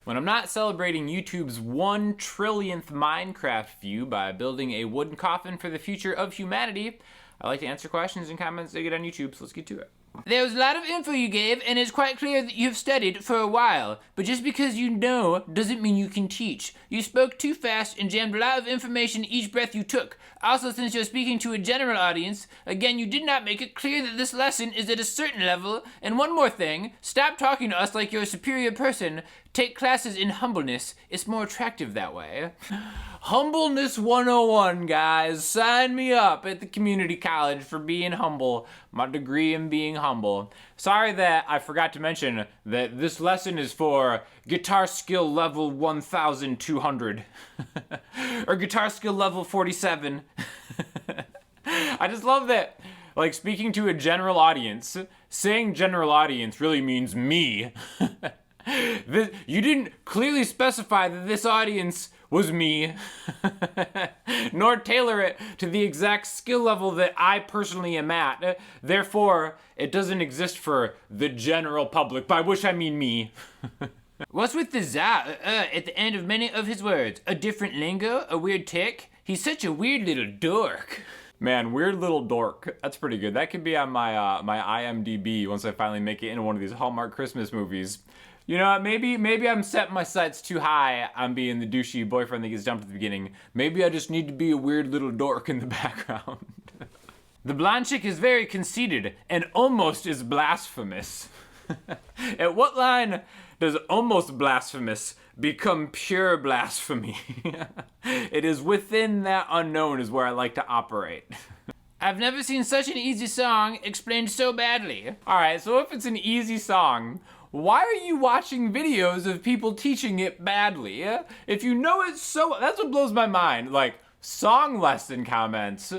When I'm not celebrating YouTube's 1 trillionth Minecraft view by building a wooden coffin for the future of humanity, I like to answer questions and comments they get on YouTube, so let's get to it. There was a lot of info you gave, and it's quite clear that you've studied for a while. But just because you know doesn't mean you can teach. You spoke too fast and jammed a lot of information each breath you took. Also, since you're speaking to a general audience, again, you did not make it clear that this lesson is at a certain level. And one more thing, stop talking to us like you're a superior person. Take classes in humbleness. It's more attractive that way. Humbleness 101, guys. Sign me up at the community college for being humble. My degree in being humble. Sorry that I forgot to mention that this lesson is for guitar skill level 1200. Or guitar skill level 47. I just love that, like, speaking to a general audience, saying general audience really means me. You didn't clearly specify that this audience was me, nor tailor it to the exact skill level that I personally am at. Therefore, it doesn't exist for the general public, by which I mean me. What's with the za at the end of many of his words? A different lingo? A weird tick? He's such a weird little dork. Man, weird little dork. That's pretty good. That could be on my my IMDb once I finally make it into one of these Hallmark Christmas movies. You know, maybe I'm setting my sights too high on being the douchey boyfriend that gets dumped at the beginning. Maybe I just need to be a weird little dork in the background. The blonde chick is very conceited and almost is blasphemous. At what line does almost blasphemous become pure blasphemy? It is within that unknown is where I like to operate. I've never seen such an easy song explained so badly. All right, so if it's an easy song, why are you watching videos of people teaching it badly? If you know it so, that's what blows my mind. Like, song lesson comments,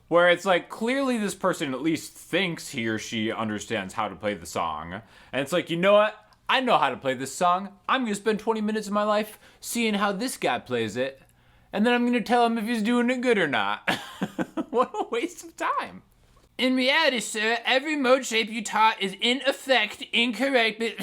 where it's like, clearly this person at least thinks he or she understands how to play the song. And it's like, you know what? I know how to play this song. I'm gonna spend 20 minutes of my life seeing how this guy plays it. And then I'm gonna tell him if he's doing it good or not. What a waste of time. In reality, sir, every mode shape you taught is in effect incorrect, but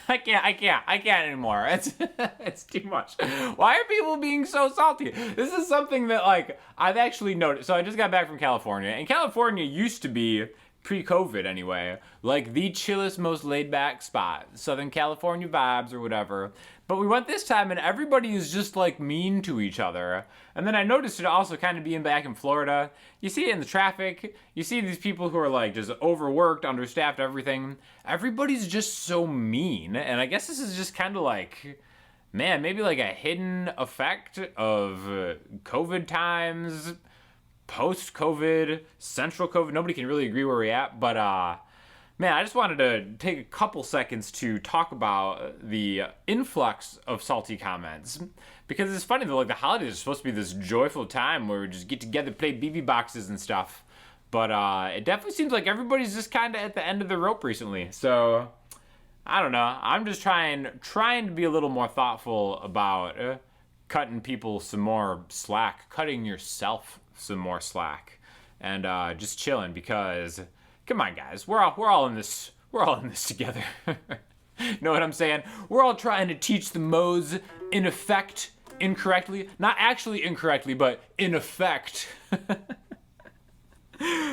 I can't anymore. It's too much. Why are people being so salty? This is something that, like, I've actually noticed. So I just got back from California, and California used to be, pre-COVID anyway, like the chillest, most laid-back spot. Southern California vibes or whatever. But we went this time and everybody is just like mean to each other. And then I noticed it also kind of being back in Florida. You see it in the traffic. You see these people who are like just overworked, understaffed, everything. Everybody's just so mean. And I guess this is just kind of like, man, maybe like a hidden effect of COVID times, post-COVID, central COVID. Nobody can really agree where we're at, but man, I just wanted to take a couple seconds to talk about the influx of salty comments, because it's funny that, like, the holidays are supposed to be this joyful time where we just get together, play BB boxes and stuff, but it definitely seems like everybody's just kind of at the end of the rope recently. So I don't know. I'm just trying to be a little more thoughtful about cutting people some more slack, cutting yourself some more slack, and just chilling, because come on, guys, we're all in this together. Know what I'm saying? We're all trying to teach the modes in effect incorrectly, not actually incorrectly, but in effect.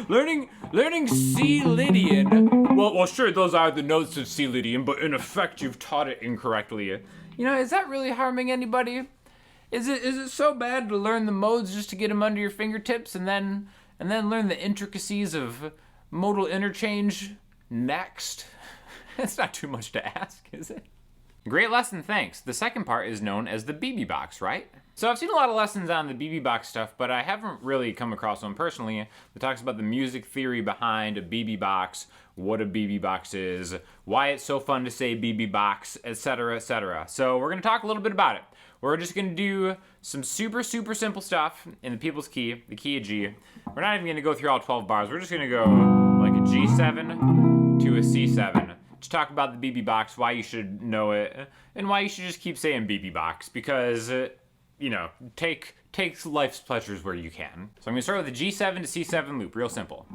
Learning C Lydian. Well, sure, those are the notes of C Lydian, but in effect, you've taught it incorrectly. You know, is that really harming anybody? Is it so bad to learn the modes just to get them under your fingertips and then learn the intricacies of modal interchange next? It's not too much to ask, is it? Great lesson, thanks. The second part is known as the BB box, right? So I've seen a lot of lessons on the BB box stuff, but I haven't really come across one personally that talks about the music theory behind a BB box, what a BB box is, why it's so fun to say BB box, etc., etc. So we're gonna talk a little bit about it. We're just gonna do some super simple stuff in the people's key, the key of G. We're not even gonna go through all 12 bars. We're just gonna go like a G7 to a C7 to talk about the BB box, why you should know it, and why you should just keep saying BB box, because, you know, take life's pleasures where you can. So I'm gonna start with the G7 to C7 loop, real simple.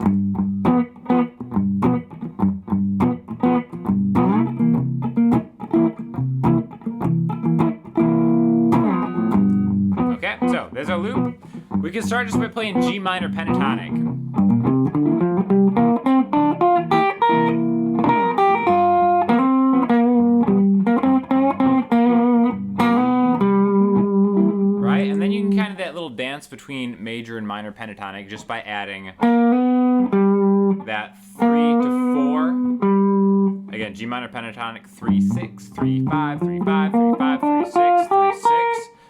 Okay, so there's our loop. We can start just by playing G minor pentatonic. Right, and then you can kind of that little dance between major and minor pentatonic just by adding that 3 to 4. Again, G minor pentatonic 3 6 3 5 3 5 3 5 3 6 3 6.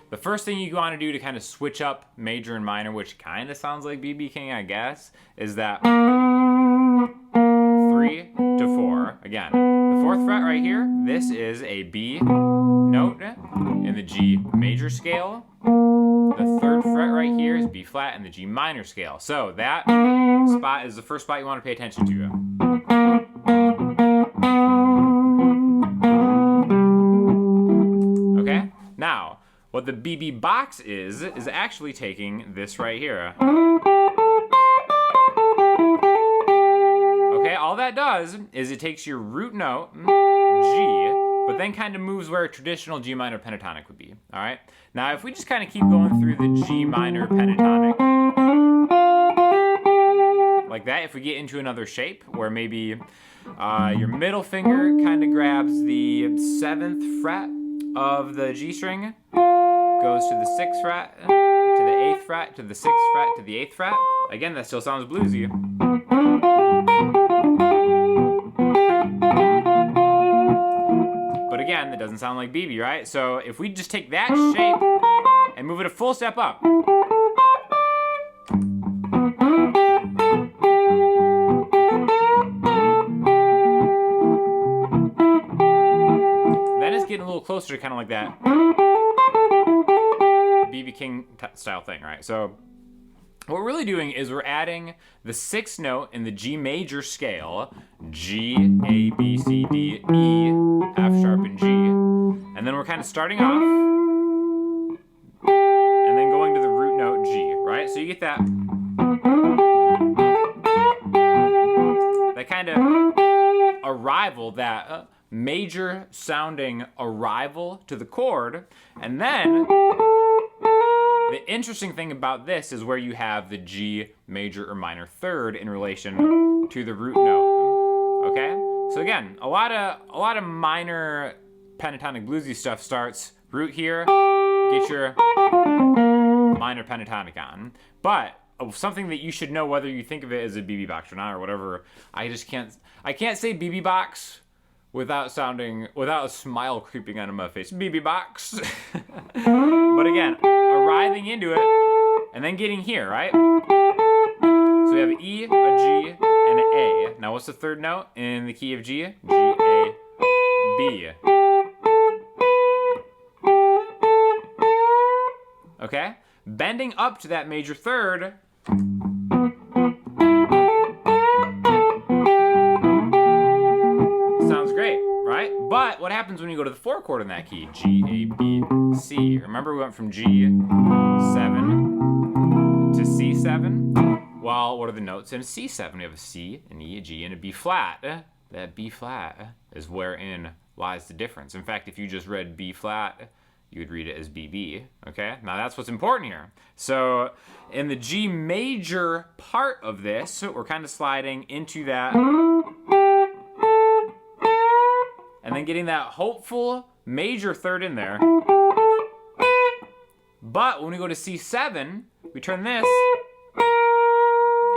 The first thing you want to do to kind of switch up major and minor, which kind of sounds like B.B. King, I guess, is that 3 to 4. Again, the 4th fret right here, this is a B note in the G major scale. The 3rd fret right here is B flat in the G minor scale. So that spot is the first spot you want to pay attention to. Okay, now what the BB box is actually taking this right here. Okay, all that does is it takes your root note, G, but then kind of moves where a traditional G minor pentatonic would be, all right? Now, if we just kind of keep going through the G minor pentatonic, like that, if we get into another shape where maybe your middle finger kind of grabs the 7th fret of the G string, goes to the 6th fret, to the 8th fret, to the 6th fret, to the 8th fret. Again, that still sounds bluesy. But again, that doesn't sound like BB, right? So if we just take that shape and move it a full step up, then it's getting a little closer to kind of like that BB King style thing, right? So what we're really doing is we're adding the 6th note in the G major scale, G, A, B, C, D, E, F sharp, and G. And then we're kind of starting off and then going to the root note G, right? So you get that kind of arrival, that major sounding arrival to the chord. And then the interesting thing about this is where you have the G major or minor 3rd in relation to the root note. Okay? So again, a lot of minor pentatonic bluesy stuff starts root here, get your minor pentatonic on. But something that you should know whether you think of it as a BB box or not or whatever, I can't say BB box without a smile creeping onto my face. BB box. But again, arriving into it and then getting here, right? So we have an E, a G, and an A. Now what's the 3rd note in the key of G? G, A, B. Okay? Bending up to that major 3rd. Sounds great, right? But what happens when you go to the 4th chord in that key? G, A, B, C. Remember we went from G7 to C7? Well, what are the notes in C7? We have a C, an E, a G, and a B flat. That B flat is wherein lies the difference. In fact, if you just read B flat, you would read it as BB, okay? Now that's what's important here. So in the G major part of this, we're kind of sliding into that and then getting that hopeful major 3rd in there. But when we go to C7, we turn this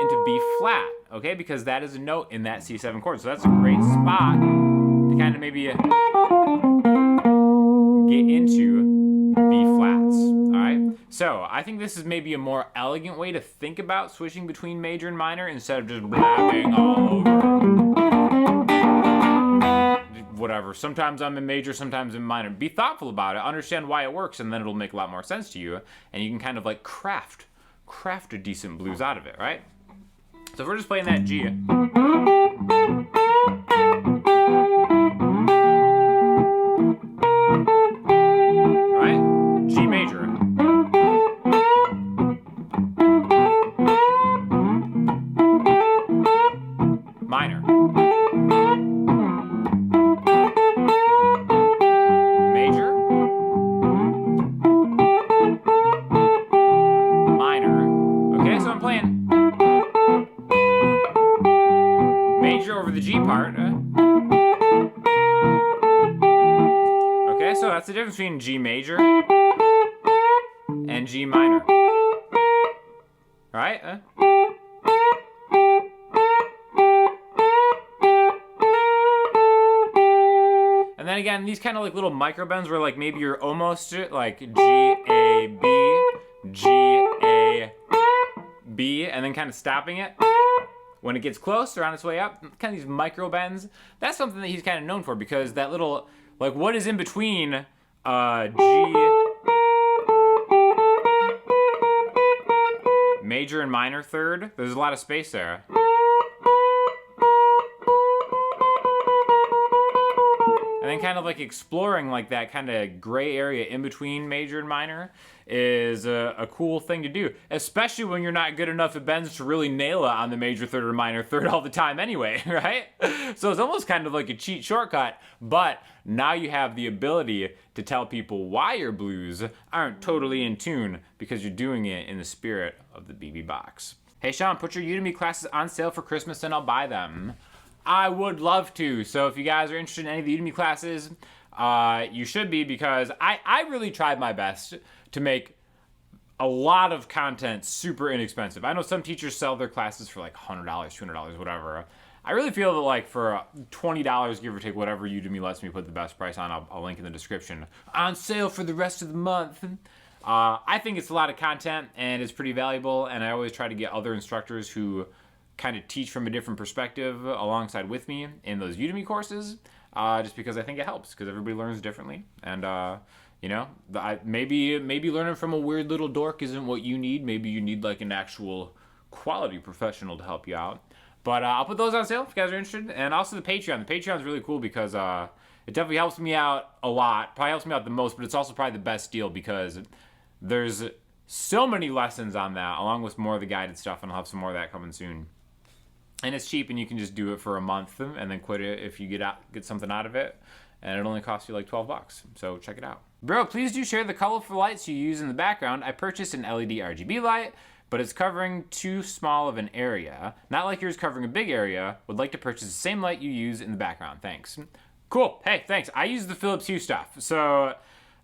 into B flat, okay? Because that is a note in that C7 chord. So that's a great spot to kind of maybe get into B flats, all right? So I think this is maybe a more elegant way to think about switching between major and minor instead of just blabbing all over. Whatever, sometimes I'm in major, sometimes in minor. Be thoughtful about it, understand why it works, and then it'll make a lot more sense to you, and you can kind of like craft a decent blues out of it, right? So if we're just playing that G, right? G major. Minor. Major. difference between G major and G minor. Right? And then again, these kind of like little micro bends where like maybe you're almost like G, A, B, G, A, B, and then kind of stopping it. When it gets close or on its way up, kind of these micro bends. That's something that he's kind of known for because that little, like what is in between G, major and minor third, there's a lot of space there. And then kind of like exploring like that kind of gray area in between major and minor is a cool thing to do, especially when you're not good enough at bends to really nail it on the major third or minor third all the time anyway, right? So it's almost kind of like a cheat shortcut, but now you have the ability to tell people why your blues aren't totally in tune because you're doing it in the spirit of the BB box. Hey Sean, put your Udemy classes on sale for Christmas and I'll buy them. I would love to. So if you guys are interested in any of the Udemy classes, you should be, because I really tried my best to make a lot of content super inexpensive. I know some teachers sell their classes for like $100, $200, whatever. I really feel that like for $20, give or take, whatever Udemy lets me put the best price on, I'll link in the description. On sale for the rest of the month. I think it's a lot of content and it's pretty valuable, and I always try to get other instructors who kind of teach from a different perspective alongside with me in those Udemy courses, just because I think it helps, because everybody learns differently. And you know, maybe learning from a weird little dork isn't what you need. Maybe you need like an actual quality professional to help you out. But I'll put those on sale if you guys are interested. And also the Patreon. The Patreon is really cool because it definitely helps me out a lot. Probably helps me out the most, but it's also probably the best deal because there's so many lessons on that, along with more of the guided stuff, and I'll have some more of that coming soon. And it's cheap, and you can just do it for a month and then quit it if you get something out of it. And it only costs you like $12. So check it out. Bro, please do share the colorful lights you use in the background. I purchased an LED RGB light, but it's covering too small of an area. Not like yours covering a big area. Would like to purchase the same light you use in the background. Thanks. Cool. Hey, thanks. I use the Philips Hue stuff. So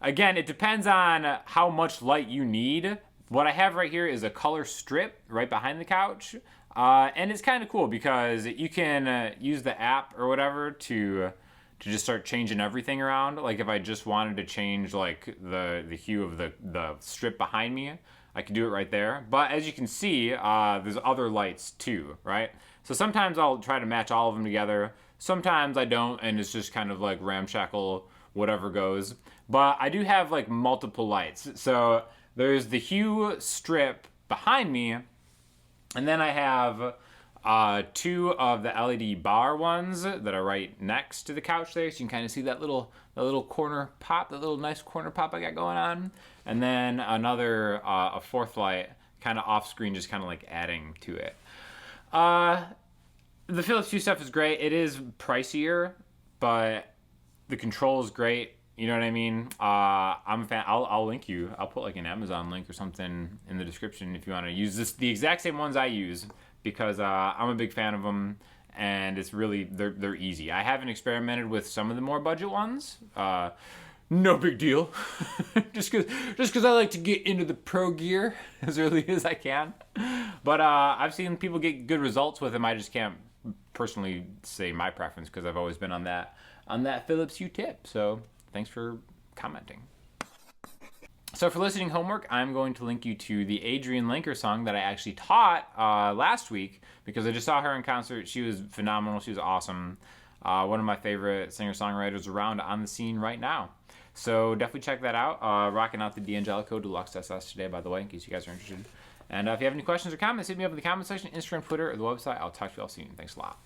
again, it depends on how much light you need. What I have right here is a color strip right behind the couch. And it's kind of cool because you can use the app or whatever to just start changing everything around. Like if I just wanted to change like the hue of the strip behind me, I could do it right there. But as you can see, there's other lights too, right? So sometimes I'll try to match all of them together. Sometimes I don't, and it's just kind of like ramshackle, whatever goes. But I do have like multiple lights. So there's the hue strip behind me, and then I have two of the LED bar ones that are right next to the couch there. So you can kind of see that little corner pop, that little nice corner pop I got going on. And then another, a fourth light kind of off screen, just kind of like adding to it. The Philips Hue stuff is great. It is pricier, but the control is great. You know what I mean? I'm a fan. I'll link you. I'll put like an Amazon link or something in the description if you want to use the exact same ones I use, because I'm a big fan of them, and it's really they're easy. I haven't experimented with some of the more budget ones. No big deal. just because I like to get into the pro gear as early as I can. But I've seen people get good results with them. I just can't personally say my preference because I've always been on that Philips Hue tip. So thanks for commenting. So for listening homework, I'm going to link you to the Adrienne Lenker song that I actually taught last week, because I just saw her in concert. She was phenomenal. She was awesome. One of my favorite singer-songwriters around on the scene right now. So definitely check that out. Rocking out the D'Angelico Deluxe SS today, by the way, in case you guys are interested. And if you have any questions or comments, hit me up in the comment section, Instagram, Twitter, or the website. I'll talk to you all soon. Thanks a lot.